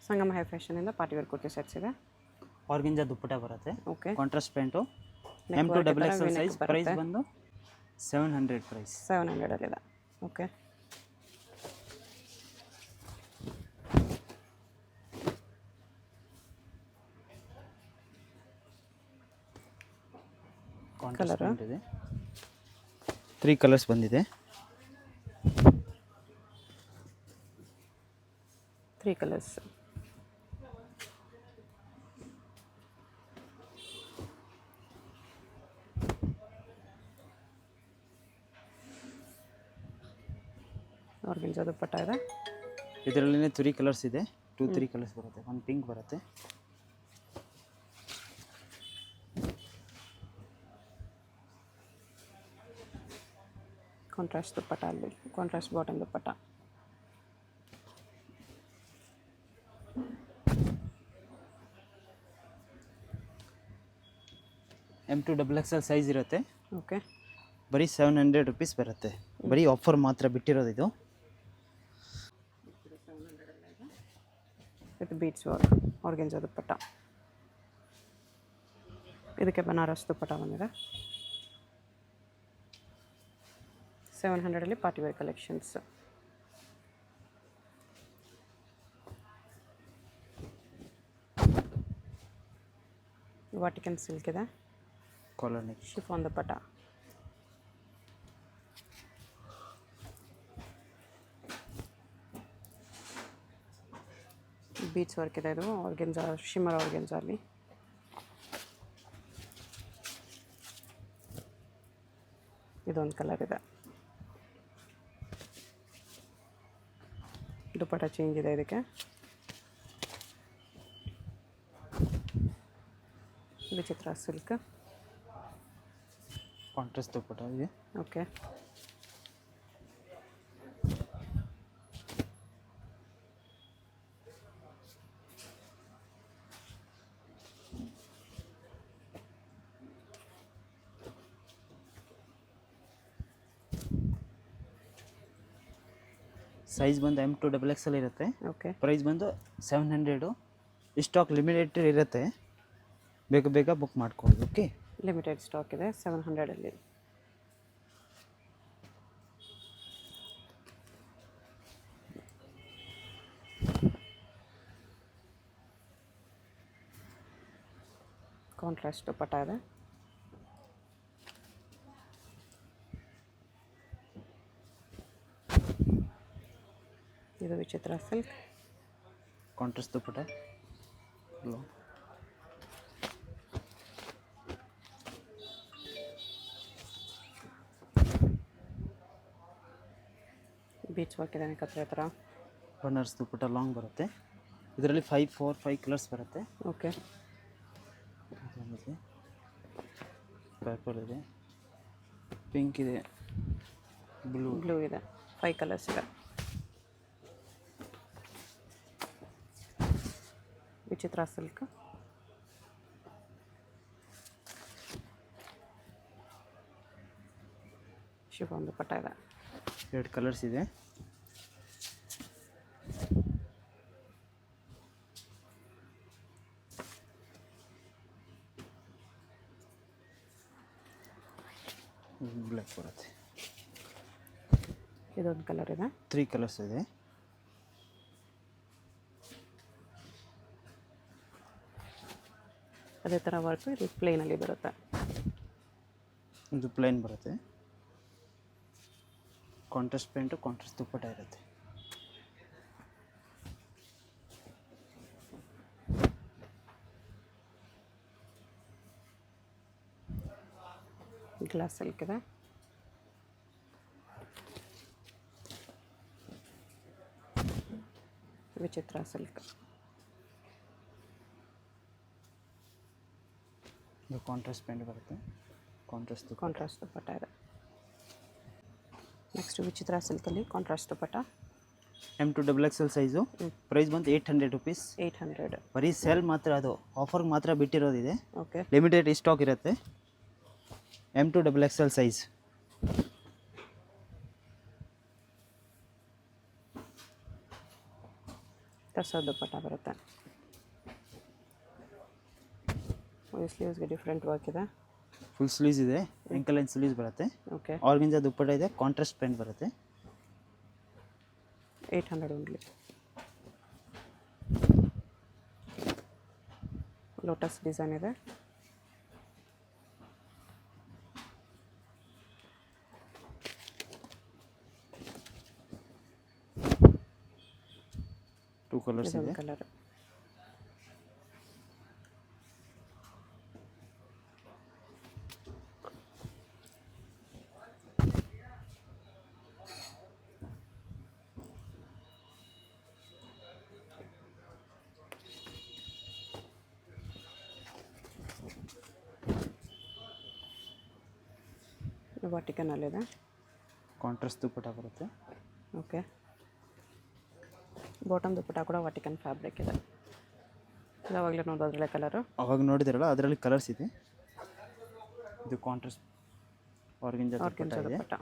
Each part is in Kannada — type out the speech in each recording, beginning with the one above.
ಸಂಗಮ ಹೈ ಫ್ಯಾಷನಿಂದ ಪಾರ್ಟಿ ವೇರ್ ಕುರ್ತಿ ಸೆಟ್ಸ್ ಇದೆ. ಆರ್ಗೆಂಜಾ ದುಪ್ಪಟ್ಟ ಬರುತ್ತೆ. Okay. Contrast pant neck work ಥರ M2XXL V-neck ಸೈಜ್. ಪ್ರೈಸ್ ಬರುತ್ತೆ. ಬಂದು 700 ಪ್ರೈಸ್. 700 ಓಕೆ. ಕಾಂಟ್ರಾಸ್ಟ್ ಪ್ಯಾಂಟ್ ಇದೆ. 3 ಕಲರ್ಸ್ ಬಂದಿದೆ. 3 ಕಲರ್ಸ್. ಆರ್ಗೆಂಜಾ ದುಪ್ಪಟ್ಟ ಇದೆ. ಇದರಲ್ಲಿನೇ 3 ಕಲರ್ಸ್ ಇದೆ. 2-3 ಕಲರ್ಸ್ ಬರುತ್ತೆ. ಒಂದು ಪಿಂಕ್ ಬರುತ್ತೆ. ಕಾಂಟ್ರಾಸ್ಟ್ ದುಪ್ಪಟ್ಟ ಅಲ್ಲಿ, contrast bottom dupatta. M2XXL size ಇರುತ್ತೆ. ಓಕೆ. ಬರೀ 700 ರುಪೀಸ್ ಬರುತ್ತೆ. ಬರೀ ಆಫರ್ ಮಾತ್ರ ಬಿಟ್ಟಿರೋದು ಇದು. With beads work organza dupatta. ಇದಕ್ಕೆ ಬನಾರಸ್ ದುಪ್ಪಟ್ಟ ಬಂದಿದೆ. 700 party wear collections. Vatican silk ಇದೆ. Collar neck. Chiffon dupatta. Beads work ಇದೆ. ಇದು ಆರ್ಗೆಂಜಾ, ಶಿಮ್ಮರ್ ಆರ್ಗೆಂಜಾ ಅಲ್ಲಿ. ಇದೊಂದು ಕಲರ್ ಇದೆ. ದುಪ್ಪಟ್ಟ ಚೇಂಜ್ ಇದೆ ಇದಕ್ಕೆ. ವಿಚಿತ್ರ ಸಿಲ್ಕ್. ಕಾಂಟ್ರಾಸ್ಟ್ ದುಪ್ಪಟ್ಟ ಇದೆ. ಓಕೆ. ಸೈಜ್ ಬಂದು M2XXL ಇರುತ್ತೆ. ಓಕೆ. ಪ್ರೈಸ್ ಬಂದು 700. ಸ್ಟಾಕ್ ಲಿಮಿಟೆಡ್ ಇರುತ್ತೆ. ಬೇಗ ಬೇಗ ಬುಕ್ ಮಾಡ್ಕೊಳ್ಳಿ. ಓಕೆ. ಲಿಮಿಟೆಡ್ ಸ್ಟಾಕ್ ಇದೆ 700 ಕಾಂಟ್ರಾಸ್ಟ್ ದುಪ್ಪಟ್ಟ ಇದೆ. ಇದು ವಿಚಿತ್ರ ಸಿಲ್ಕ್. ಕಾಂಟ್ರಾಸ್ಟ್ ದುಪ್ಪಟ್ಟ. ಬೀಚ್ ವರ್ಕ್ ಇದೆ ಕತ್ರೆ ಥರ. ಬನಾರಸ್ ದುಪ್ಪಟ್ಟ ಲಾಂಗ್ ಬರುತ್ತೆ. ಇದರಲ್ಲಿ 5 ಕಲರ್ಸ್ ಬರುತ್ತೆ. ಓಕೆ. ಪರ್ಪಲ್ ಇದೆ, ಪಿಂಕ್ ಇದೆ, ಬ್ಲೂ ಇದೆ. 5 ಕಲರ್ಸ್ ಇದೆ. ವಿಚಿತ್ರ ಸಿಲ್ಕ್. ಶಿಫಾನ್ ದುಪ್ಪಟ್ಟ ಇದೆ. 2 ಕಲರ್ಸ್ ಇದೆ. ಬ್ಲ್ಯಾಕ್ ಬರುತ್ತೆ. ಇದೊಂದು ಕಲರ್ ಇದೆ. 3 ಕಲರ್ಸ್ ಇದೆ. ಅದೇ ಥರ ವರ್ಕು ಇದು ಪ್ಲೇನಲ್ಲಿ ಬರುತ್ತೆ. ಇದು ಪ್ಲೇನ್ ಬರುತ್ತೆ. ಕಾಂಟ್ರಾಸ್ಟ್ ಪ್ಯಾಂಟು, ಕಾಂಟ್ರಾಸ್ಟ್ ದುಪ್ಪಟ್ಟ ಇರುತ್ತೆ. ಗ್ಲಾಸ್ ಸಿಲ್ಕ್ ಇದೆ. ವಿಚಿತ್ರ ಸಿಲ್ಕ್. ಇದು ಕಾಂಟ್ರಾಸ್ಟ್ ಪ್ಯಾಂಟ್ ಬರುತ್ತೆ. ಕಾಂಟ್ರಾಸ್ಟ್ ದುಪ್ಪಟ್ಟ ಇದೆ. ನೆಕ್ಸ್ಟ್ ವಿಚಿತ್ರ ಸಿಲ್ಕಲ್ಲಿ ಕಾಂಟ್ರಾಸ್ಟ್ ದುಪ್ಪಟ್ಟ. M2XXL size. ಪ್ರೈಸ್ ಬಂದು 800 ರುಪೀಸ್. 800. ಬರೀ ಸೇಲ್ ಮಾತ್ರ, ಅದು ಆಫರ್ಗೆ ಮಾತ್ರ ಬಿಟ್ಟಿರೋದಿದೆ. ಓಕೆ. ಲಿಮಿಟೆಡ್ ಸ್ಟಾಕ್ ಇರುತ್ತೆ. M2XXL size. ಟರ್ಸರ್ ದುಪ್ಪಟ್ಟ ಬರುತ್ತೆ. ಈ ಸ್ಲೀವ್ಸ್ಗೆ ಡಿಫ್ರೆಂಟ್ ವರ್ಕ್ ಇದೆ. ಫುಲ್ ಸ್ಲೀವ್ಸ್ ಇದೆ, ಎಂಕಲ್ ಲೈನ್ ಸ್ಲೀವ್ಸ್ ಬರುತ್ತೆ. ಓಕೆ, ಆರ್ಗೆಂಜಾ ದುಪ್ಪಟ್ಟ ಇದೆ, ಕಾಂಟ್ರಾಸ್ಟ್ ಪ್ಯಾಂಟ್ ಬರುತ್ತೆ. 800 ಓನ್ಲಿ. ಲೋಟಸ್ ಡಿಸೈನ್ ಇದೆ. ಟೂ ಕಲರ್ಸ್ ಇದೆ. ಕಲರ್ ವಾಟಿಕನಲ್ಲಿದೆ. ಕಾಂಟ್ರಾಸ್ಟ್ ದುಪ್ಪಟ್ಟ ಬರುತ್ತೆ. ಓಕೆ, ಬಾಟಮ್ ದುಪ್ಪಟ್ಟ ಕೂಡ ವಾಟಿಕನ್ ಫ್ಯಾಬ್ರಿಕ್ ಇದೆ. ಯಾವಾಗಲೇ ನೋಡೋದ್ರಲ್ಲೇ ಕಲರು ಅವಾಗ ನೋಡಿದಿರಲ್ಲ, ಅದರಲ್ಲಿ ಕಲರ್ಸ್ ಇದೆ. ಇದು ಕಾಂಟ್ರಾಸ್ಟ್ ಆರ್ಗೆಂಜಾ ದುಪ್ಪಟ್ಟ ಇದೆ. ದುಪ್ಪಟ್ಟ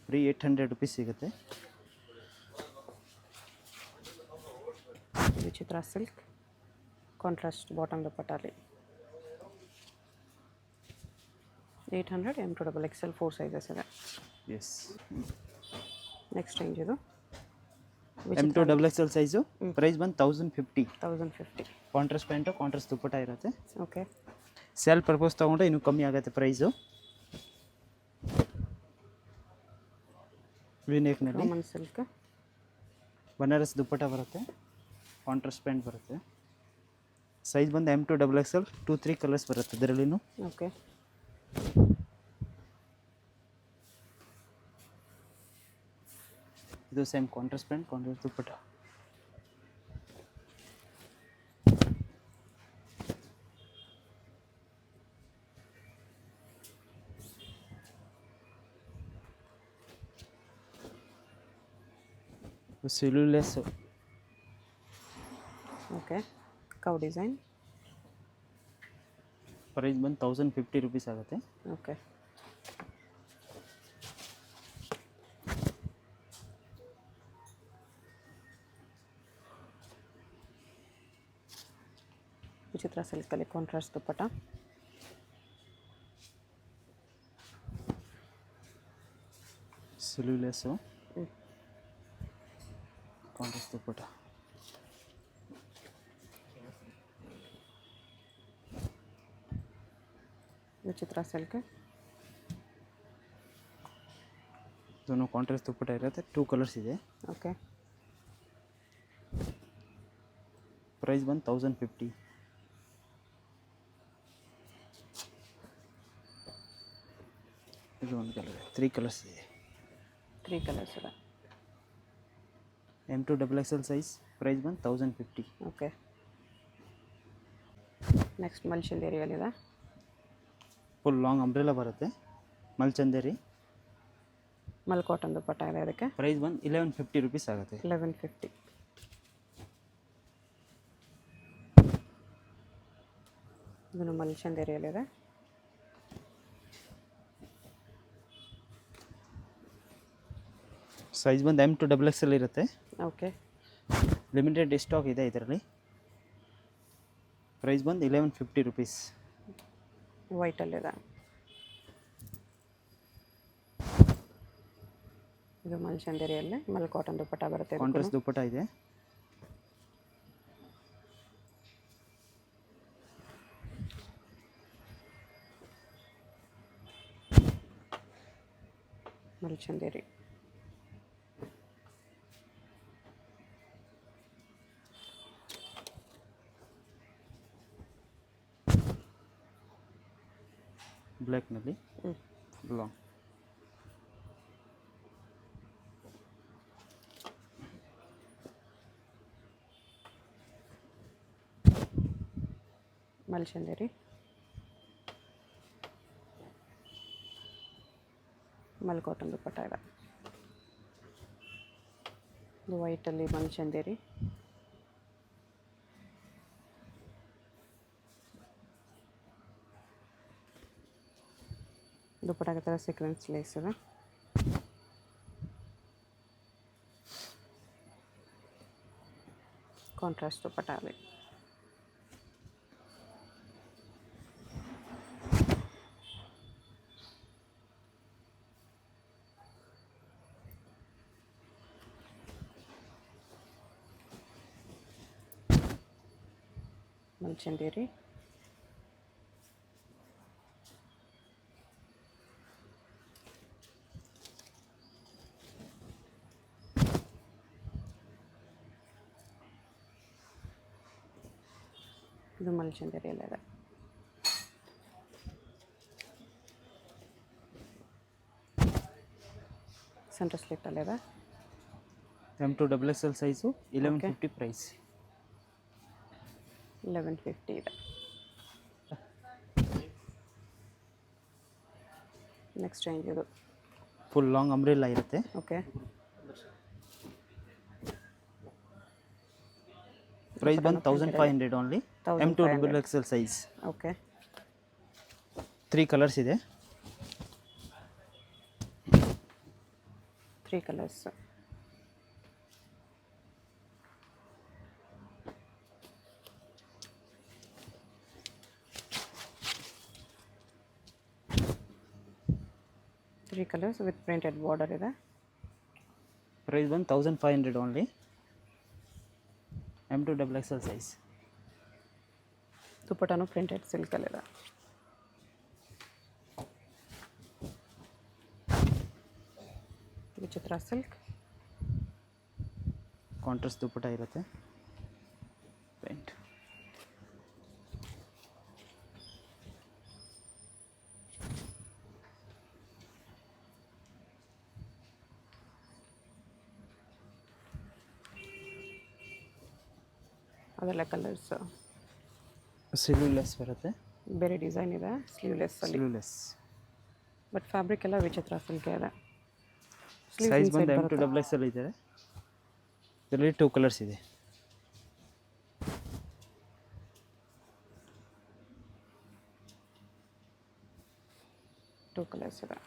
ಫ್ರೀ 800 ರುಪೀಸ್ ಸಿಗುತ್ತೆ. ವಿಚಿತ್ರ ಸಿಲ್ಕ್ ಕಾಂಟ್ರಾಸ್ಟ್ ಬಾಟಮ್ ದುಪ್ಪಟ್ಟಲ್ಲಿ 800. M2XXL 4 ಸೈಜಸ್ ಇದೆ. ಎಸ್, ನೆಕ್ಸ್ಟ್ ರೇಂಜ್ ಇದು M2XXL ಸೈಜು. ಪ್ರೈಸ್ ಬಂದು 1050. 1050. ಕಾಂಟ್ರಾಸ್ಟ್ ಪ್ಯಾಂಟು, ಕಾಂಟ್ರಾಸ್ಟ್ ದುಪ್ಪಟ್ಟ ಇರುತ್ತೆ. ಓಕೆ, ಸೇಲ್ ಪರ್ಪಸ್ ತೊಗೊಂಡ್ರೆ ಇನ್ನೂ ಕಮ್ಮಿ ಆಗುತ್ತೆ ಪ್ರೈಸು. ವಿನೇಕ್ನಲ್ಲಿ ಕಾಮನ್ ಸಿಲ್ಕ್ ಬನಾರಸ್ ದುಪ್ಪಟ್ಟ ಬರುತ್ತೆ, ಕಾಂಟ್ರಾಸ್ಟ್ ಪ್ಯಾಂಟ್ ಬರುತ್ತೆ. ಸೈಜ್ ಬಂದು M2XXL 2-3 ಕಲರ್ಸ್ ಬರುತ್ತೆ ಇದರಲ್ಲಿನೂ. ಓಕೆ, ಇದು same contrast pant, contrast dupatta. Sleeveless. Okay, cowl design. Price ಬಂದು 1050 ರುಪೀಸ್ ಆಗುತ್ತೆ. ಓಕೆ, ವಿಚಿತ್ರ ಸಿಲ್ಕಲ್ಲಿ ಕಾಂಟ್ರಾಸ್ಟ್ ದುಪ್ಪಟ್ಟ. ಸಿಲ್ಯೂಲೆಸ್ಸು, ಕಾಂಟ್ರಾಸ್ಟ್ ದುಪ್ಪಟ್ಟ. ವಿಚಿತ್ರ ಸಿಲ್ಕ್ ಇದನ್ನು ಕಾಂಟ್ರಾಸ್ಟ್ ದುಪ್ಪಟ್ಟ ಇರುತ್ತೆ. 2 ಕಲರ್ಸ್ ಇದೆ. ಓಕೆ, ಪ್ರೈಸ್ ಬಂದು 1050. ಇದು ಒಂದು ಕಲರ್, 3 ಕಲರ್ಸ್ ಇದೆ. 3 ಕಲರ್ಸ್ ಇದೆ. M2XXL size. ಪ್ರೈಸ್ ಬಂದು 1050. ಓಕೆ, ನೆಕ್ಸ್ಟ್ ಮಲ್ಚಂದೇರಿಯಲ್ಲಿದೆ. ಫುಲ್ ಲಾಂಗ್ ಅಂಬ್ರೆಲಾ ಬರುತ್ತೆ, ಮಲ್ಚಂದೇರಿ. ಮಲ್ ಕಾಟನ್ ದುಪ್ಪಟ್ಟ ಇದೆ. ಅದಕ್ಕೆ ಪ್ರೈಸ್ ಬಂದು 1150 ರುಪೀಸ್ ಆಗುತ್ತೆ. 1150. ಇದನ್ನು ಮಲ್ಚಂದೇರಿಯಲ್ಲಿದೆ. ಸೈಜ್ ಬಂದು M2XXL ಇರುತ್ತೆ. ಓಕೆ, ಲಿಮಿಟೆಡ್ ಸ್ಟಾಕ್ ಇದೆ ಇದರಲ್ಲಿ. ಪ್ರೈಸ್ ಬಂದು 1150 ರುಪೀಸ್. ವೈಟಲ್ಲಿದೆ. ಇದು ಮಲ್ಚಂದೇರಿಯಲ್ಲೇ ಮಲ್ ಕಾಟನ್ ದುಪ್ಪಟ್ಟ ಬರುತ್ತೆ. ಕಾಂಟ್ರಾಸ್ಟ್ ದುಪ್ಪಟ್ಟ ಇದೆ. ಮಲ್ಚಂದೇರಿ. ಬ್ಲ್ಯಾಕ್ನಲ್ಲಿ ಲಾಂಗ್. ಮಲ್ಚಂದೇರಿ, ಮಲ್ ಕಾಟನ್ ದುಪ್ಪಟ್ಟ ಇದೆ. ಇದು ವೈಟಲ್ಲಿ ಮಲ್ಚಂದೇರಿ. ದುಪ್ಪಟ್ಟಾಗ ಥರ ಸೀಕ್ವೆನ್ಸ್ ಲೇಸ್ ಇದೆ. ಕಾಂಟ್ರಾಸ್ಟ್ ದುಪ್ಪಟ್ಟ ಅಲ್ಲಿ. ಮಲ್ಚಂದೇರಿ, ಇದು ಮಲ್ಚಂದೇರಿ ಎಲ್ಲ ಇದೆ. ಸೆಂಟರ್ ಸ್ಲಿಟ್ ಅಲ್ಲಿದೆ. M2XXL size 1150 price. 1150 ಇದೆ. ನೆಕ್ಸ್ಟ್ ರೇಂಜ್ ಇದು ಫುಲ್ ಲಾಂಗ್ ಅಂಬ್ರೆಲ್ಲಾ ಇರುತ್ತೆ. ಓಕೆ. ಪ್ರೈಸ್ ಬಂದು 1500 only. M2XXL size. Okay. 3 colours ಇದೆ. 3 colours. Three colours with printed border ಇದೆ. ಪ್ರೈಸ್ ಬಂದು 1500 ಓನ್ಲಿ. M2XXL size. ದುಪ್ಪಟ್ಟನು ಪ್ರಿಂಟೆಡ್ ಸಿಲ್ಕಲ್ಲಿದೆ. ವಿಚಿತ್ರ ಸಿಲ್ಕ್. ಕಾಂಟ್ರಾಸ್ಟ್ ದುಪ್ಪಟ್ಟ ಇರುತ್ತೆ. ಪ್ರಿಂಟ್. ಅದೆಲ್ಲ ಕಲರ್ಸ್. ಸ್ಲೀವ್ಲೆಸ್ ಬರುತ್ತೆ. ಬೇರೆ ಡಿಸೈನ್ ಇದೆ ಸ್ಲೀವ್ಲೆಸ್ ಅಲ್ಲಿ. ಸ್ಲೀವ್ಲೆಸ್. ಬಟ್ ಫ್ಯಾಬ್ರಿಕ್ ಎಲ್ಲ ವಿಚಿತ್ರ ಸಿಲ್ಕ್ ಇದೆ. ಸೈಜ್ ಬಂದು M2XXL ಇದೆ. ಇದರಲ್ಲಿ 2 ಕಲರ್ಸ್ ಇದೆ. ಟೂ ಕಲರ್ಸ್ ಇದೆ.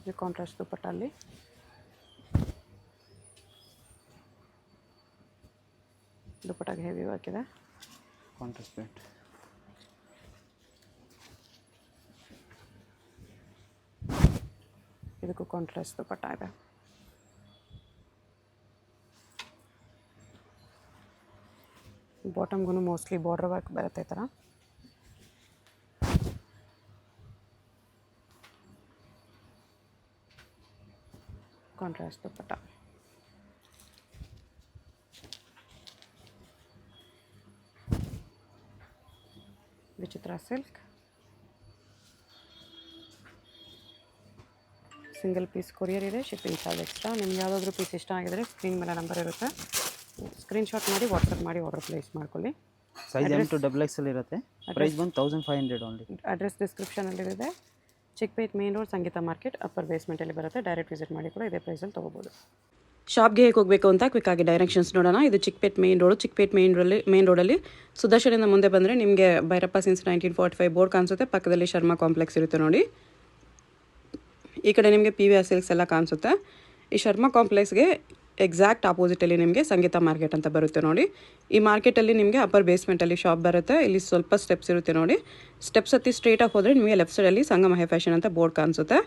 ಇದು ಕಾಂಟ್ರಾಸ್ಟ್ ದುಪ್ಪಟ್ಟ ಅಲ್ಲಿ. ದುಪ್ಪಟ್ಟಾಗೆ ಹೆವಿ ವರ್ಕ್ ಇದೆ. Contrast print. ಇದಕ್ಕೂ ಕಾಂಟ್ರಾಸ್ಟ್ ದುಪ್ಪಟ್ಟ ಇದೆ. ಬಾಟಮ್ಗೂ ಮೋಸ್ಟ್ಲಿ ಬಾರ್ಡರ್ ವರ್ಕ್ ಬರುತ್ತೆ ಈ ಥರ. Contrast dupatta. Vichitra silk. Single piece courier ಇದೆ. Shipping charge extra. ನಿಮ್ಗೆ ಯಾವುದಾದ್ರೂ ಪೀಸ್ ಇಷ್ಟ ಆಗಿದರೆ ಸ್ಕ್ರೀನ್ ಮೇಲೆ ನಂಬರ್ ಇರುತ್ತೆ, ಸ್ಕ್ರೀನ್ಶಾಟ್ ಮಾಡಿ ವಾಟ್ಸಪ್ ಮಾಡಿ ಆರ್ಡರ್ ಪ್ಲೇಸ್ ಮಾಡ್ಕೊಳ್ಳಿ. ಸೈಜ್ M2XXL ಇರುತ್ತೆ. ಪ್ರೈಸ್ ಬಂದು 1500 ಓನ್ಲಿ. ಅಡ್ರೆಸ್ ಡಿಸ್ಕ್ರಿಪ್ಷನಲ್ಲಿದೆ. Chickpet main road Sangeetha market upper ಬೇಸ್ಮೆಂಟಲ್ಲಿ ಬರುತ್ತೆ. ಡೈರೆಕ್ಟ್ ವಿಸಿಟ್ ಮಾಡಿ ಕೂಡ ಇದೇ ಪ್ರೈಸಲ್ಲಿ ತೊಗೋಬೋದು. ಶಾಪ್ಗೆ ಹೇಗೆ ಹೋಗಬೇಕು ಅಂತ ಕ್ವಿಕ್ಕಾಗಿ ಡೈರೆಕ್ಷನ್ಸ್ ನೋಡೋಣ. ಇದು ಚಿಕ್ಕಪೇಟ್ ಮೇನ್ ರೋಡಲ್ಲಿ ಸುದರ್ಶನಿಂದ ಮುಂದೆ ಬಂದರೆ ನಿಮಗೆ ಭೈರಪ್ಪ ಸಿನ್ಸ್ 1945 ಬೋರ್ಡ್ ಕಾಣಿಸುತ್ತೆ. ಪಕ್ಕದಲ್ಲಿ ಶರ್ಮಾ ಕಾಂಪ್ಲೆಕ್ಸ್ ಇರುತ್ತೆ ನೋಡಿ. ಈ ಕಡೆ ನಿಮಗೆ PVR ಸಿಲ್ಕ್ಸ್ ಎಲ್ಲ ಕಾಣಿಸುತ್ತೆ. ಈ ಶರ್ಮಾ ಕಾಂಪ್ಲೆಕ್ಸ್ಗೆ ಎಕ್ಸಾಕ್ಟ್ ಆಪೋಸಿಟಲ್ಲಿ ನಿಮಗೆ ಸಂಗೀತ ಮಾರ್ಕೆಟ್ ಅಂತ ಬರುತ್ತೆ ನೋಡಿ. ಈ ಮಾರ್ಕೆಟಲ್ಲಿ ನಿಮಗೆ ಅಪ್ಪರ್ ಬೇಸ್ಮೆಂಟಲ್ಲಿ ಶಾಪ್ ಬರುತ್ತೆ. ಇಲ್ಲಿ ಸ್ವಲ್ಪ ಸ್ಟೆಪ್ಸ್ ಇರುತ್ತೆ ನೋಡಿ. ಸ್ಟೆಪ್ಸ್ ಹತ್ತಿ ಸ್ಟ್ರೇಟಾಗಿ ಹೋದರೆ ನಿಮಗೆ ಲೆಫ್ಟ್ ಸೈಡಲ್ಲಿ ಸಂಗಮ ಹೈ ಫ್ಯಾಷನ್ ಅಂತ ಬೋರ್ಡ್ ಕಾಣಿಸುತ್ತೆ.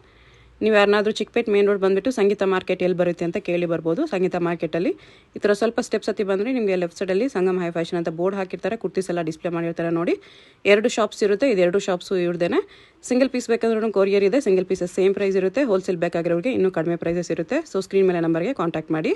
ನೀವು ಯಾರನ್ನಾದರೂ ಚಿಕ್ಕಪೇಟ್ ಮೇನ್ ರೋಡ್ ಬಂದುಬಿಟ್ಟು ಸಂಗೀತ ಮಾರ್ಕೆಟ್ ಎಲ್ಲಿ ಬರುತ್ತೆ ಅಂತ ಕೇಳಿ ಬರ್ಬೋದು. ಸಂಗೀತ ಮಾರ್ಕೆಟಲ್ಲಿ ಈ ಥರ ಸ್ವಲ್ಪ ಸ್ಟೆಪ್ಸ್ ಹತ್ತಿ ಬಂದರೆ ನಿಮಗೆ ಲೆಫ್ಟ್ ಸೈಡಲ್ಲಿ ಸಂಗಮ ಹೈ ಫ್ಯಾಷನ್ ಅಂತ ಬೋರ್ಡ್ ಹಾಕಿರ್ತಾರೆ. ಕುರ್ತೀಸ್ ಎಲ್ಲ ಡಿಸ್ಪ್ಲೇ ಮಾಡಿರ್ತಾರೆ ನೋಡಿ. 2 ಶಾಪ್ಸ್ ಇರುತ್ತೆ. ಇದು 2 ಶಾಪ್ಸು ಇವ್ರದ್ದೇನೆ. ಸಿಂಗಲ್ ಪೀಸ್ ಬೇಕಾದ್ರೂ ಕೊರಿಯರ್ ಇದೆ. ಸಿಂಗಲ್ ಪೀಸಸ್ ಸೇಮ್ ಪ್ರೈಸ್ ಇರುತ್ತೆ. ಹೋಲ್ಸೇಲ್ ಬೇಕಾಗಿರೋರಿಗೆ ಇನ್ನೂ ಕಡಿಮೆ ಪ್ರೈಸಸ್ ಇರುತ್ತೆ. ಸೊ ಸ್ಕ್ರೀನ್ ಮೇಲೆ ನಂಬರ್ಗೆ ಕಾಂಟ್ಯಾಕ್ಟ್ ಮಾಡಿ.